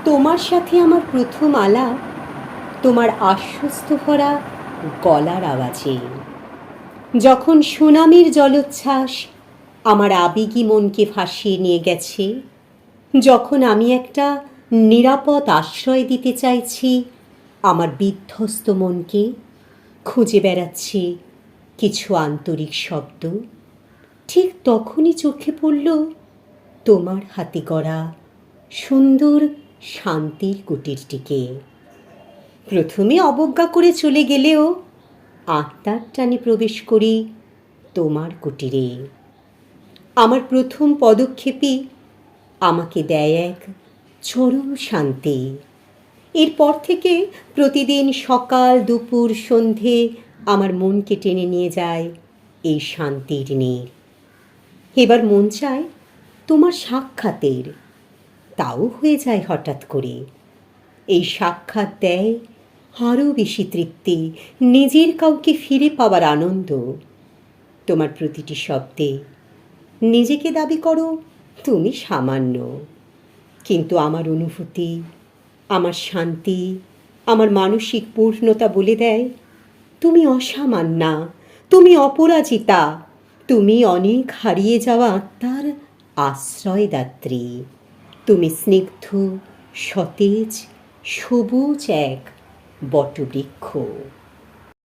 তোমার সাথে আমার প্রথম আলাপ তোমার আশ্বস্ত ভরা গলার আওয়াজে, যখন সুনামির জলোচ্ছ্বাস আমার আবেগী মনকে ভাসিয়ে নিয়ে গেছে, যখন আমি একটা নিরাপদ আশ্রয় দিতে চাইছি আমার বিধ্বস্ত মনকে, খুঁজে বেড়াচ্ছি কিছু আন্তরিক শব্দ, ঠিক তখনই চোখে পড়ল তোমার হাতে গড়া সুন্দর শান্তির কুটিরটিকে। প্রথমে অবজ্ঞা করে চলে গেলেও আত্মার টানে প্রবেশ করি তোমার কুটিরে। আমার প্রথম পদক্ষেপই আমাকে দেয় এক চরম শান্তি। এরপর থেকে প্রতিদিন সকাল দুপুর সন্ধে আমার মনকে টেনে নিয়ে যায় এই শান্তির নীড়। এবার মন চায় তোমার সাক্ষাতের, তাও হয়ে যায় হঠাৎ করে। এই সাক্ষাৎ দেয় আরও বেশি তৃপ্তি, নিজের কাউকে ফিরে পাওয়ার আনন্দ। তোমার প্রতিটি শব্দে নিজেকে দাবি করো তুমি সামান্য, কিন্তু আমার অনুভূতি, আমার শান্তি, আমার মানসিক পূর্ণতা বলে দেয় তুমি অসামান্যা, তুমি অপরাজিতা, তুমি অনেক হারিয়ে যাওয়া আত্মার আশ্রয়দাত্রী। তুমি স্নিগ্ধ, সতেজ, সবুজ এক বটবৃক্ষ।